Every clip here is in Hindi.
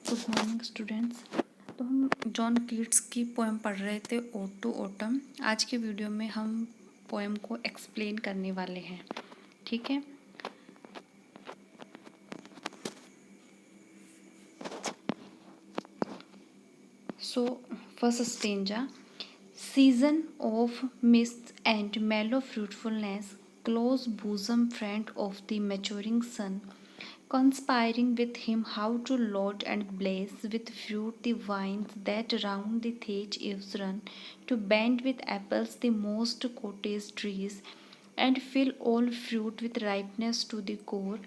Good morning students. तो हम जॉन कीट्स की पोएम पढ़ रहे थे ओड टू ऑटम। आज के वीडियो में हम पोएम को एक्सप्लेन करने वाले हैं, ठीक है। So first stanza, season of mist and mellow fruitfulness, close bosom friend of the maturing sun, conspiring with him how to load and bless with fruit the vines that round the thatch eaves run, to bend with apples the most cottage trees, and fill all fruit with ripeness to the core,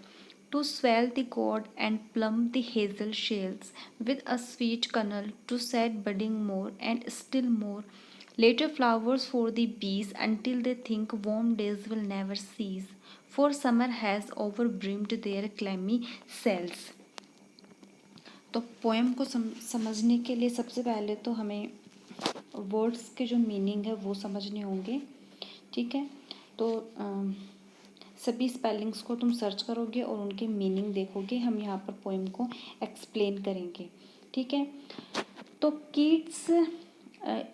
to swell the gourd and plumb the hazel shells with a sweet kernel, to set budding more and still more later flowers for the bees, until they think warm days will never cease, for summer has overbrimmed their clammy cells. तो पोएम को समझने के लिए सबसे पहले तो हमें वर्ड्स के जो मीनिंग है वो समझने होंगे, ठीक है। तो सभी स्पेलिंग्स को तुम सर्च करोगे और उनके मीनिंग देखोगे। हम यहाँ पर पोएम को एक्सप्लेन करेंगे, ठीक है। तो कीट्स,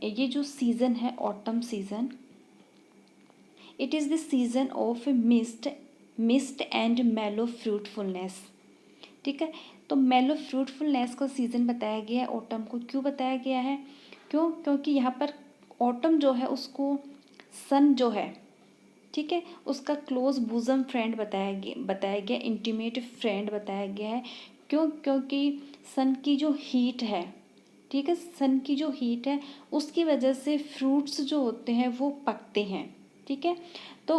ये जो सीज़न है autumn season, it is the season of mist and mellow fruitfulness, ठीक है। तो मेलो फ्रूटफुलनेस का सीज़न बताया गया है ऑटम को। क्यों बताया गया है? क्योंकि यहाँ पर ऑटम जो है उसको सन जो है, ठीक है, उसका क्लोज बूजम फ्रेंड बताया गया, इंटीमेट फ्रेंड बताया गया है। क्योंकि सन की जो हीट है, ठीक है, सन की जो हीट है उसकी वजह से फ्रूट्स जो होते हैं वो पकते हैं, ठीक है। तो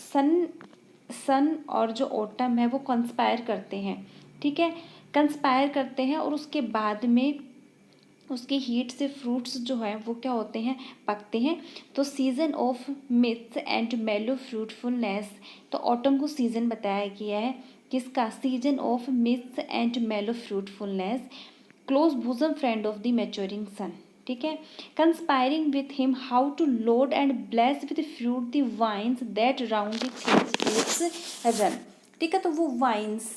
सन और जो ऑटम है वो कंस्पायर करते हैं, ठीक है, कंस्पायर करते हैं और उसके बाद में उसकी हीट से फ्रूट्स जो है वो क्या होते हैं, पकते हैं। तो season of mist and mellow fruitfulness, तो ऑटम को सीज़न बताया गया है किसका? Season of mist and mellow fruitfulness, close bosom friend of the maturing sun, ठीक है। Conspiring with him how to load and bless with fruit the vines that round the fruits run, ठीक है। तो वो वाइन्स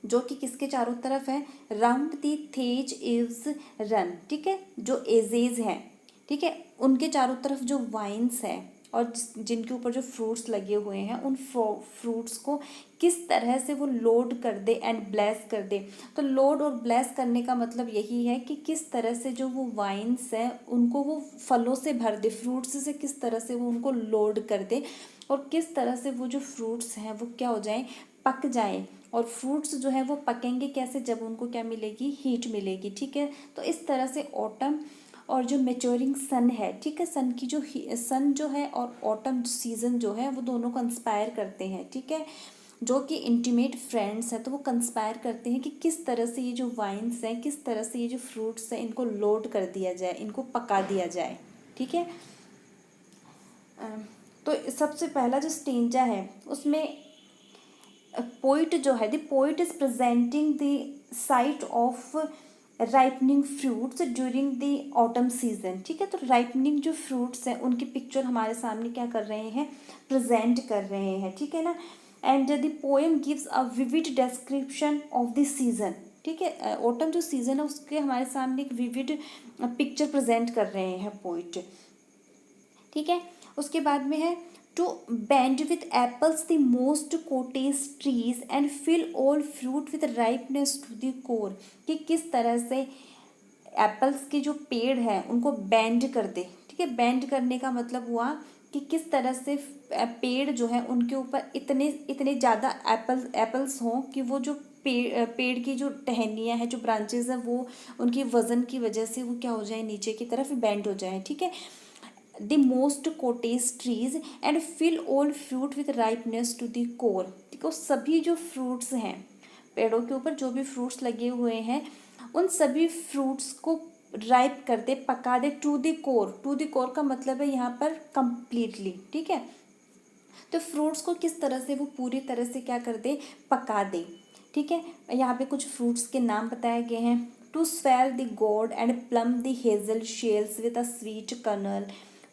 जो कि किसके चारों तरफ है? राउंड दी थेज इव्स रन, ठीक है, जो एजेज हैं, ठीक है, उनके चारों तरफ जो वाइन्स हैं और जिनके ऊपर जो फ्रूट्स लगे हुए हैं उन फ्रूट्स को किस तरह से वो लोड कर दे एंड ब्लेस कर दे। तो लोड और ब्लेस करने का मतलब यही है कि किस तरह से जो वो वाइन्स हैं उनको वो फलों से भर दे, फ्रूट्स से किस तरह से वो उनको लोड कर दे और किस तरह से वो जो फ्रूट्स हैं वो क्या हो जाएं, पक जाएं। और फ्रूट्स जो है वो पकेंगे कैसे? जब उनको क्या मिलेगी? हीट मिलेगी, ठीक है। तो इस तरह से ऑटम और जो मेच्योरिंग सन है, ठीक है, सन जो है और ऑटम सीजन जो है वो दोनों कंस्पायर करते हैं, ठीक है, जो कि इंटीमेट फ्रेंड्स हैं। तो वो कंस्पायर करते हैं कि किस तरह से ये जो वाइन्स हैं, किस तरह से ये जो फ्रूट्स हैं इनको लोड कर दिया जाए, इनको पका दिया जाए, ठीक है। तो सबसे पहला जो स्टेंजा है उसमें पोइट जो है, the poet is presenting the site of ripening fruits during the autumn season, ठीक है। तो राइपनिंग जो फ्रूट्स हैं उनकी पिक्चर हमारे सामने क्या कर रहे हैं? प्रेजेंट कर रहे हैं, ठीक है ना। And the poem gives a vivid description of the season, ठीक है। ऑटम जो सीजन है उसके हमारे सामने एक विविड पिक्चर प्रेजेंट कर रहे हैं पोइट, ठीक है। उसके बाद में है to bend with apples the most cottage trees and fill all fruit with ripeness to the core, कि किस तरह से एप्पल्स के जो पेड़ हैं उनको बेंड कर दे, ठीक है। बेंड करने का मतलब हुआ कि किस तरह से पेड़ जो है उनके ऊपर इतने इतने ज़्यादा एप्पल्स हों कि वो जो पेड़ की जो टहनियाँ हैं, जो ब्रांचेज हैं, वो उनकी वज़न की वजह से वो क्या हो जाए? नीचे की तरफ बेंड हो जाए, ठीक है। The most cottage trees and fill all fruit with ripeness to the core, ठीक है। सभी जो फ्रूट्स हैं, पेड़ों के ऊपर जो भी फ्रूट्स लगे हुए हैं उन सभी फ्रूट्स को राइप कर दे, पका दे, to the core. To the core का मतलब है यहाँ पर कंप्लीटली, ठीक है। तो फ्रूट्स को किस तरह से वो पूरी तरह से क्या कर दे? पका दे, ठीक है। यहाँ पे कुछ फ्रूट्स के नाम बताए गए हैं। To swell the gourd and plump the hazel shells with a sweet kernel,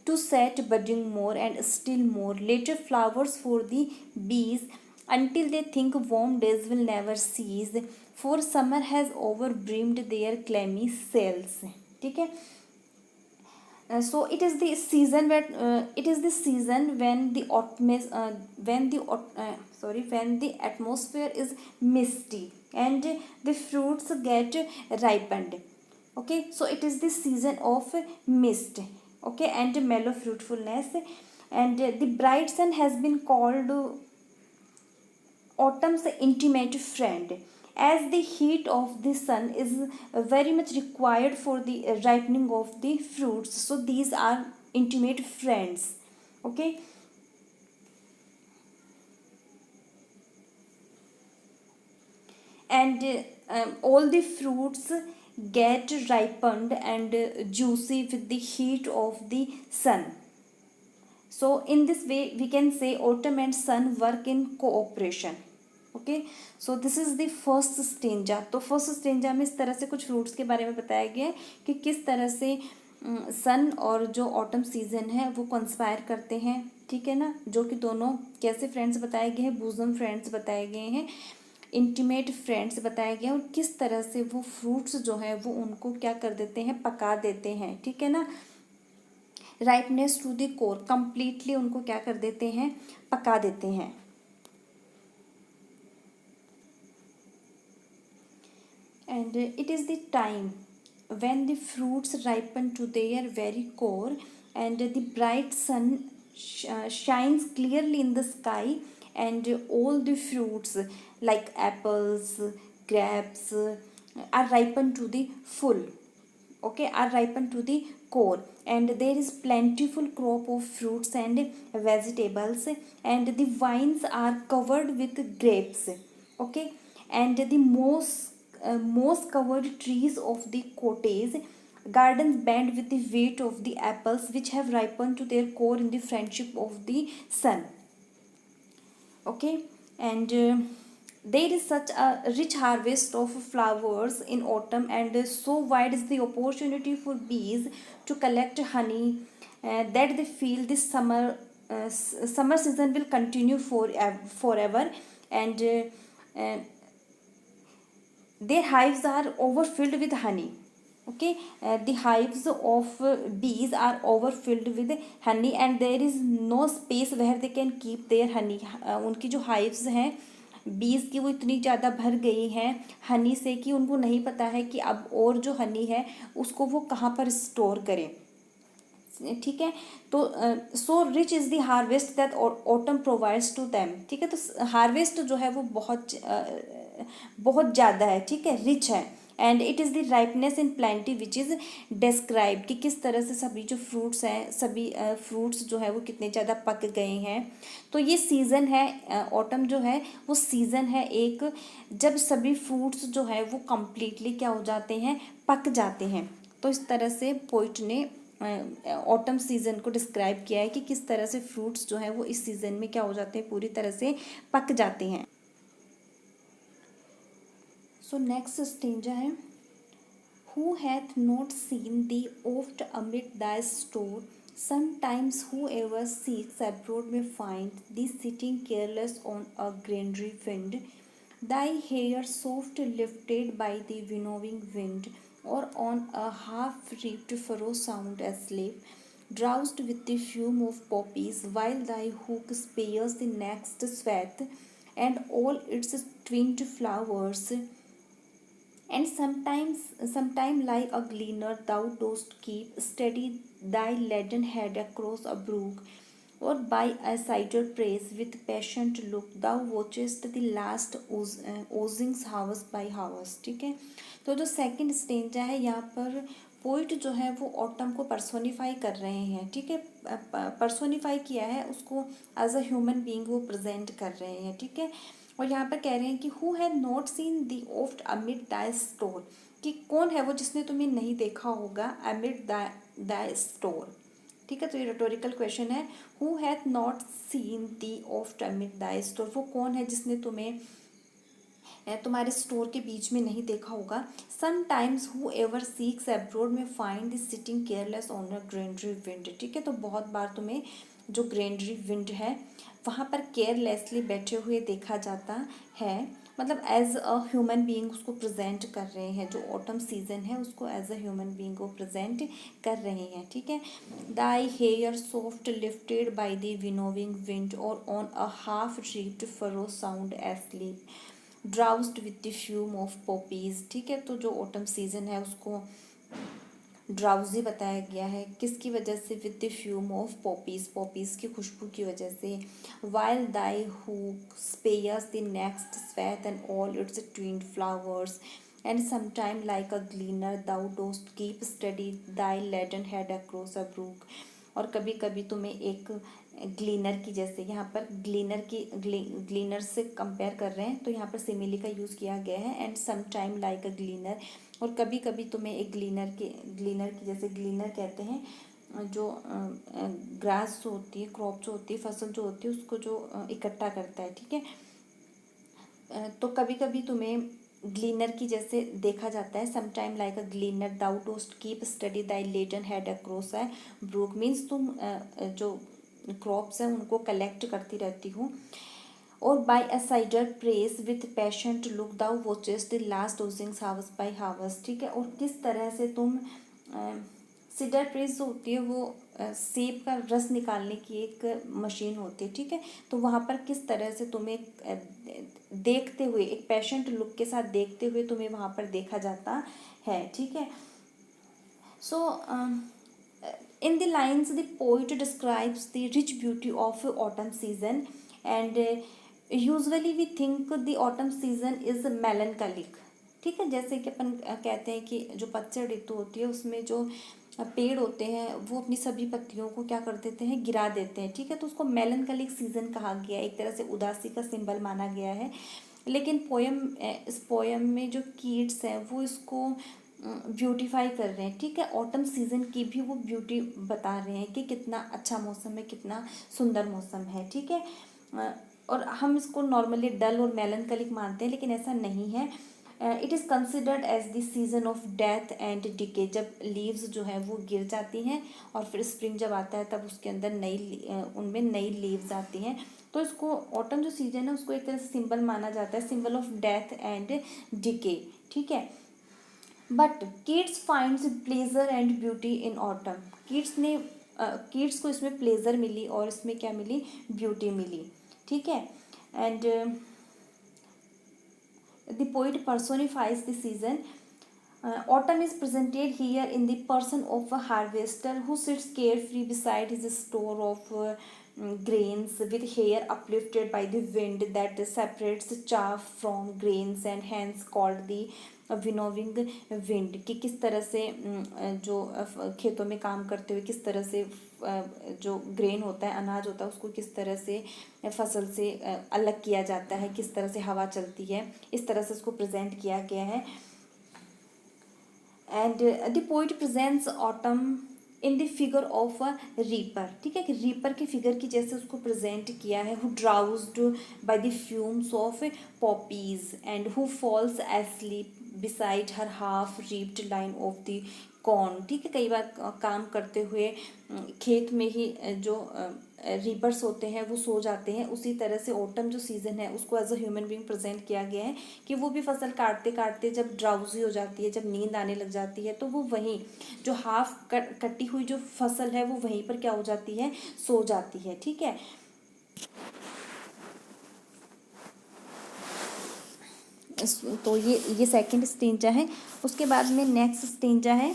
to set budding more and still more later flowers for the bees, until they think warm days will never cease, for summer has overbrimmed their clammy sails. ठीक है. So it is the season when the when the atmosphere is misty and the fruits get ripened. Okay, so it is the season of mist, okay, and mellow fruitfulness, and the bright sun has been called autumn's intimate friend, as the heat of the sun is very much required for the ripening of the fruits, so these are intimate friends. Okay, and all the fruits get ripened and juicy with the heat of the sun. So in this way we can say autumn and sun work in cooperation. Okay, so this is the first stanza. तो फर्स्ट स्टेंजा में इस तरह से कुछ फ्रूट्स के बारे में बताया गया है कि किस तरह से सन और जो ऑटम सीजन है वो कंस्पायर करते हैं. ठीक है ना, जो कि दोनों कैसे फ्रेंड्स बताए गए हैं, बूजम फ्रेंड्स बताए गए हैं, इंटीमेट फ्रेंड्स बताया गया, और किस तरह से वो फ्रूट्स जो है वो उनको क्या कर देते हैं, पका देते हैं. ठीक है ना, राइपनेस टू द कोर, कंप्लीटली उनको क्या कर देते हैं, पका देते हैं. And it is the time when the fruits ripen to their very core, and the bright sun shines clearly in the sky, and all the fruits like apples, grapes are ripened to the full. Okay, are ripened to the core, and there is plentiful crop of fruits and vegetables, and the vines are covered with grapes. Okay, and the moss covered trees of the cottage gardens bend with the weight of the apples which have ripened to their core in the friendship of the sun. Okay, and there is such a rich harvest of flowers in autumn, and so wide is the opportunity for bees to collect honey that they feel this summer season will continue forever, and their hives are overfilled with honey. Okay, the hives of bees are overfilled with honey, and there is no space where they can keep their honey. उनकी जो hives हैं बीज की वो इतनी ज़्यादा भर गई हैं हनी से कि उनको नहीं पता है कि अब और जो हनी है उसको वो कहाँ पर स्टोर करें. ठीक है, तो so rich is the harvest that autumn provides to them. ठीक है, तो हार्वेस्ट जो है वो बहुत ज़्यादा है. ठीक है, रिच है, and it is the ripeness in plenty which is describe, कि किस तरह से सभी जो फ्रूट्स हैं सभी फ्रूट्स जो है वो कितने ज़्यादा पक गए हैं. तो ये सीज़न है ऑटम जो है वो सीज़न है एक, जब सभी फ्रूट्स जो है वो कम्प्लीटली क्या हो जाते हैं, पक जाते हैं. तो इस तरह से पोइट ने ऑटम सीज़न को डिस्क्राइब किया है कि किस तरह से फ्रूट्स जो हैं वो इस सीज़न में क्या हो जाते हैं, पूरी तरह से पक जाते हैं. सो नेक्स्ट स्टेंजा है, who hath not seen thee oft amid the store, sometimes whoever seeks abroad may find thee sitting careless on a granary wind, thy hair soft lifted by the winnowing wind, or on a half-reaped furrow sound asleep, drowsed with the fume of poppies, while thy hook spares the next swath, and all its twinned flowers, and sometime like a gleaner thou dost keep steady thy leaden head across a brook, or by a cider press with patient look thou watchest the last oozings hours by hours. ठीक है, तो जो सेकंड स्टेंजा है यहाँ पर पोइट जो है वो ऑटम को पर्सोनिफाई कर रहे हैं. ठीक है, पर्सोनिफाई किया है उसको, एज अ ह्यूमन बीइंग वो प्रेजेंट कर रहे हैं. ठीक है, और यहाँ पर कह रहे हैं कि who had not seen thee oft amid the store, कि कौन है वो जिसने तुम्हें नहीं देखा होगा अमिड द स्टोर. ठीक है, तो ये रिटोरिकल क्वेश्चन है, who hath not seen the oft amid the store, वो कौन है जिसने तुम्हें तुम्हारे स्टोर के बीच में नहीं देखा होगा. Sometimes whoever seeks abroad may find this sitting careless on a greenery wind. ठीक है, तो बहुत बार तुम्हें जो ग्रीनरी विंड है वहाँ पर केयरलेसली बैठे हुए देखा जाता है, मतलब एज अ ह्यूमन बीइंग उसको प्रेजेंट कर रहे हैं, जो ऑटम सीजन है उसको एज अ ह्यूमन बीइंग को प्रेजेंट कर रहे हैं, ठीक है। Thy hair soft lifted by the winnowing wind और on a half reaped furrow sound asleep drowsed with the fume of poppies, ठीक है। तो जो ऑटम सीजन है उसको ड्राउजी बताया गया है, किसकी वजह से, with the fume of poppies, poppies की खुशबू की वजह से। While thy who spares the next swath and all its twined flowers and sometime like a gleaner thou dost keep steady thy laden head across a brook. और कभी कभी तुम्हें एक ग्लीनर की, जैसे यहाँ पर ग्लीनर की ग्लीनर से कंपेयर कर रहे हैं तो यहाँ पर सिमिली का यूज़ किया गया है, and some time like a gleaner, और कभी कभी तुम्हें एक ग्लीनर की जैसे ग्लीनर कहते हैं जो ग्रास जो होती है, क्रॉप जो होती है, फसल जो होती है उसको जो इकट्ठा करता है, ठीक है। तो कभी कभी तुम्हें ग्लीनर की जैसे देखा जाता है, sometime like a gleaner thou dost keep steady thy laden head across है ब्रूक, मीन्स तुम जो क्रॉप्स हैं उनको कलेक्ट करती रहती हो। और by a cider press with patient look thou watches the last oozings hours by hours, ठीक है। और किस तरह से तुम सीडर प्रेस जो होती है वो सेब का रस निकालने की एक मशीन होती है, ठीक है। तो वहाँ पर किस तरह से तुम्हें देखते हुए, एक पेशेंट लुक के साथ देखते हुए तुम्हें वहाँ पर देखा जाता है, ठीक है। सो in the lines the poet describes the rich beauty of autumn season, and usually we think the autumn season is melancholic, ठीक है। जैसे कि अपन कहते हैं कि जो पतझड़ ऋतु होती है उसमें जो पेड़ होते हैं वो अपनी सभी पत्तियों को क्या कर देते हैं, गिरा देते हैं, ठीक है। तो उसको मेलनकलिक सीजन कहा गया, एक तरह से उदासी का सिंबल माना गया है। लेकिन इस पोयम में जो कीट्स हैं वो इसको ब्यूटीफाई कर रहे हैं, ठीक है। ऑटम सीजन की भी वो ब्यूटी बता रहे हैं कि कितना अच्छा मौसम है, कितना सुंदर मौसम है, ठीक है। और हम इसको नॉर्मली डल और मेलनकलिक मानते हैं, लेकिन ऐसा नहीं है। It is considered as the season of death and decay, जब लीव्स जो है वो गिर जाती हैं और फिर स्प्रिंग जब आता है तब उसके अंदर उनमें नई लीव्स आती हैं। तो इसको ऑटम जो सीजन है उसको एक तरह से सिंबल माना जाता है, symbol of death and decay, ठीक है। But kids finds pleasure and beauty in autumn, kids को इसमें प्लेजर मिली और इसमें क्या मिली, ब्यूटी मिली, ठीक है। And the poet personifies the season. Autumn is presented here in the person of a harvester who sits carefree beside his store of grains with hair uplifted by the wind that separates chaff from grains and hence called the winnowing wind, कि किस तरह से जो खेतों में काम करते हुए किस तरह से जो ग्रेन होता है, अनाज होता है, उसको किस तरह से फसल से अलग किया जाता है, किस तरह से हवा चलती है, इस तरह से उसको प्रेजेंट किया गया है। And the poet presents autumn in the figure of a reaper, ठीक है, कि रीपर के फिगर की जैसे उसको प्रेजेंट किया है। Who drowsed by the fumes of poppies and who falls asleep beside her half reaped line of the corn, ठीक है। कई बार काम करते हुए खेत में ही जो रीपर्स होते हैं वो सो जाते हैं, उसी तरह से ऑटम जो सीज़न है उसको as a human being present किया गया है कि वो भी फसल काटते काटते जब ड्राउजी हो जाती है, जब नींद आने लग जाती है, तो वो वहीं जो हाफ कटी हुई जो फसल है वो वहीं पर क्या हो जाती है, सो जाती है, ठीक है। तो ये सेकंड स्टेंजा है। उसके बाद में नेक्स्ट स्टेंजा है,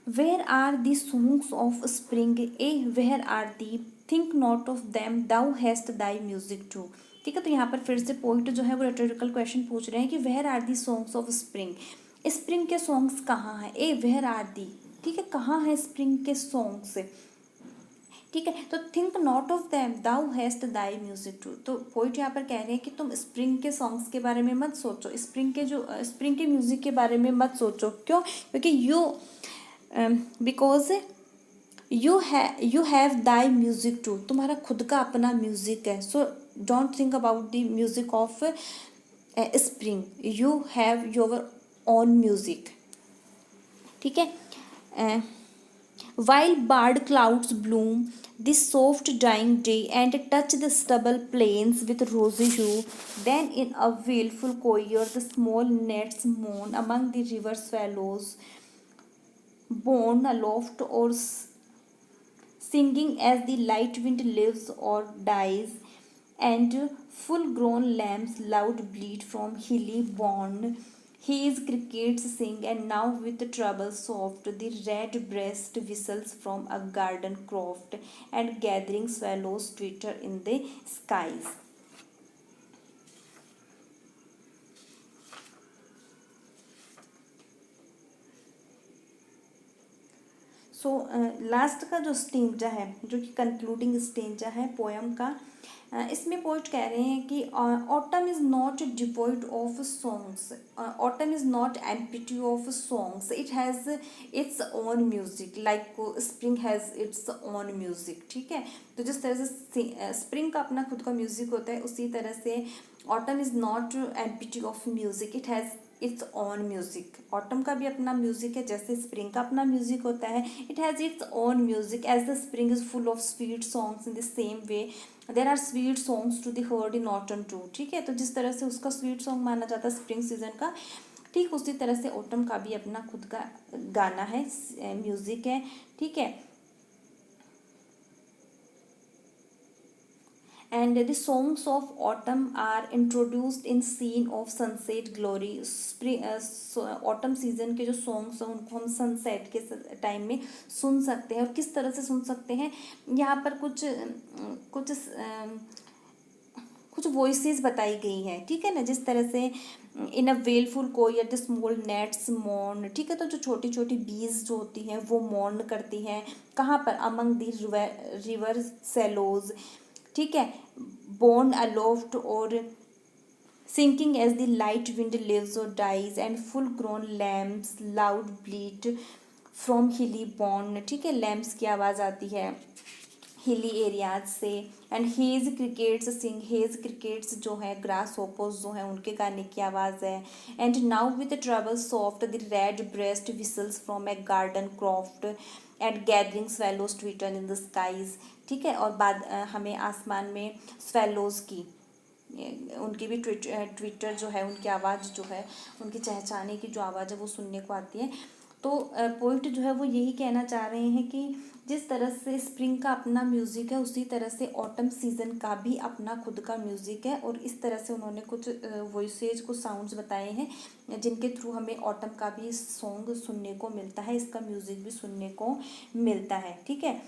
where are the songs of spring ay where are they think not of them thou hast thy music too, ठीक है। तो यहाँ पर फिर से पोइट जो है वो रेटोरिकल क्वेश्चन पूछ रहे हैं कि where are the songs of spring, spring के सॉन्ग्स कहाँ हैं, ए वेयर आर दी, ठीक है, कहाँ है स्प्रिंग के सॉन्ग्स, ठीक है। तो think not of them thou hast thy music too, तो पोइट यहाँ पर कह रहे हैं कि तुम स्प्रिंग के सॉन्ग्स के बारे में मत सोचो, स्प्रिंग के म्यूजिक के बारे में मत सोचो, क्यों, क्योंकि because you have thy music too, तुम्हारा खुद का अपना म्यूजिक है। So don't think about the music of spring, you have your own music, ठीक है। while barred clouds bloom the soft dying day and touch the stubble plains with rosy hue. Then in a wailful choir the small gnats moan among the river swallows, borne aloft or singing as the light wind lives or dies, and full grown lambs loud bleat from hilly bourne. His crickets sing, and now with the treble soft, the red breast whistles from a garden croft, and gathering swallows twitter in the skies. So last का जो स्टेंजा है, जो कि कंक्लूडिंग स्टेंजा है पोयम का, इसमें पोइट कह रहे हैं कि autumn is not devoid of songs, autumn is not empty of songs, it has its own music like spring has its own music. ठीक है, तो जिस तरह से स्प्रिंग का अपना खुद का म्यूजिक होता है, उसी तरह से autumn is not empty of music, it has its own music. Autumn का भी अपना म्यूजिक है, जैसे स्प्रिंग का अपना म्यूजिक होता है। It has its own music as the spring is full of sweet songs, in the same way there are sweet songs to the herd in autumn too. ठीक है, तो जिस तरह से उसका स्वीट सॉन्ग माना जाता है स्प्रिंग सीजन का, ठीक उसी तरह से ऑटम का भी अपना खुद का गाना है, म्यूजिक है। ठीक है, and the songs of autumn are introduced in scene of sunset glory। spring autumn season के जो songs हैं उनको हम sunset के टाइम में सुन सकते हैं। और किस तरह से सुन सकते हैं, यहाँ पर कुछ कुछ वॉइसेस बताई गई हैं। ठीक है ना, जिस तरह से इन अ वेलफुल कोयर द स्मॉल नेट्स मॉर्न। ठीक है, तो जो छोटी छोटी बीज जो होती हैं वो मॉर्न करती हैं, कहाँ पर, अमंग द रिवर सेलोज। ठीक है, born aloft or sinking as the light wind lives or dies, and full grown lambs loud bleat from hilly bourne। ठीक है, लैम्प्स की आवाज़ आती है हिली एरियाज से। And hedge crickets sing, hedge crickets जो है ग्रास होपर्स जो हैं उनके गाने की आवाज़ है। And now with treble soft the redbreast whistles from a garden croft, and gathering swallows twitter in the skies. ठीक है, और बाद हमें आसमान में स्वेलोज की उनकी भी ट्विटर जो है, उनकी आवाज़ जो है, उनकी चहचहाने की जो आवाज़ है वो सुनने को आती है। तो पोइट जो है वो यही कहना चाह रहे हैं कि जिस तरह से स्प्रिंग का अपना म्यूज़िक है, उसी तरह से ऑटम सीज़न का भी अपना खुद का म्यूज़िक है। और इस तरह से उन्होंने कुछ वॉइसेज, कुछ साउंड्स बताए हैं जिनके थ्रू हमें ऑटम का भी सॉन्ग सुनने को मिलता है, इसका म्यूज़िक भी सुनने को मिलता है। ठीक है,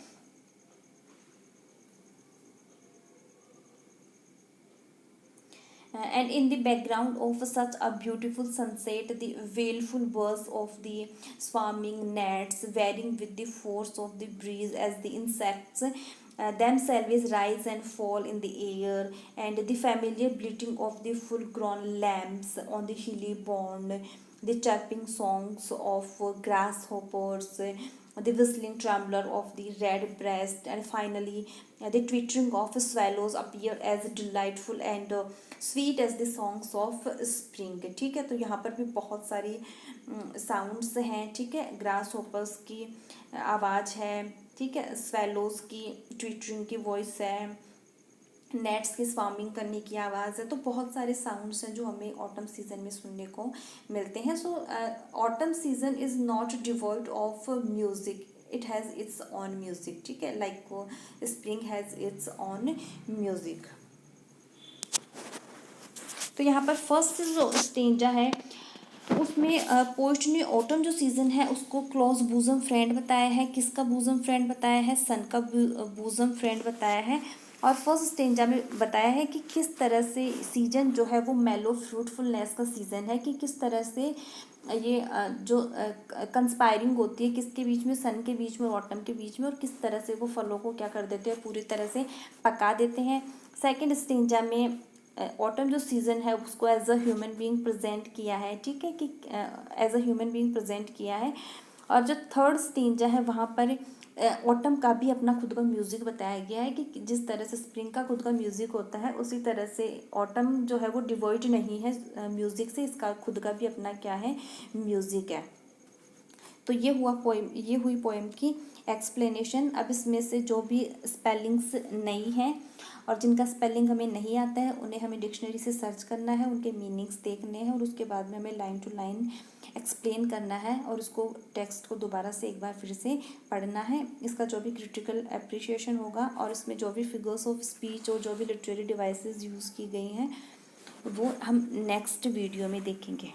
and in the background of such a beautiful sunset the wailful buzz of the swarming gnats varying with the force of the breeze as the insects themselves rise and fall in the air, and the familiar bleating of the full grown lambs on the hilly bourne, the chirping songs of grasshoppers, the whistling trembler of the red breast, and finally the twittering of swallows appear as delightful and sweet as the songs of spring। ठीक है, तो यहाँ पर भी बहुत सारी साउंड्स हैं। ठीक है, ग्रास होपर्स की आवाज़ है, ठीक है, स्वेलोज की ट्विटरिंग की वॉइस है, नेट्स की स्वार्मिंग करने की आवाज़ है। तो बहुत सारे साउंड्स हैं जो हमें ऑटम सीजन में सुनने को मिलते हैं। So autumn season is not devoid of music, it has its own music. ठीक है, like spring has its own music. तो यहाँ पर फर्स्ट जो स्टेंजा है उसमें पोइट ने ऑटम जो सीज़न है उसको क्लोज बूजम फ्रेंड बताया है। किसका बूजम फ्रेंड बताया है? सन का बूजम फ्रेंड बताया है। और फर्स्ट स्टेंजा में बताया है कि किस तरह से सीजन जो है वो मेलो फ्रूटफुलनेस का सीज़न है, कि किस तरह से ये जो कंस्पायरिंग होती है किसके बीच में, सन के बीच में और ऑटम के बीच में, और किस तरह से वो फलों को क्या कर देते हैं, पूरी तरह से पका देते हैं। सेकेंड स्टेंजा में ऑटम जो सीज़न है उसको as a human being present किया है। ठीक है, कि as a human being present किया है। और जो थर्ड स्टेंजा है वहाँ पर ऑटम का भी अपना खुद का म्यूज़िक बताया गया है, कि जिस तरह से स्प्रिंग का खुद का म्यूज़िक होता है उसी तरह से ऑटम जो है वो डिवॉइड नहीं है म्यूज़िक से, इसका खुद का भी अपना क्या है, म्यूज़िक है। तो ये हुई पोएम की एक्सप्लेनेशन। अब इसमें से जो भी स्पेलिंग्स नई हैं और जिनका स्पेलिंग हमें नहीं आता है उन्हें हमें डिक्शनरी से सर्च करना है, उनके मीनिंग्स देखने हैं और उसके बाद में हमें लाइन टू लाइन एक्सप्लेन करना है और उसको टेक्स्ट को दोबारा से एक बार फिर से पढ़ना है। इसका जो भी क्रिटिकल अप्रिशिएशन होगा और इसमें जो भी फिगर्स ऑफ स्पीच और जो भी लिटरेरी डिवाइसेस यूज़ की गई हैं वो हम नेक्स्ट वीडियो में देखेंगे।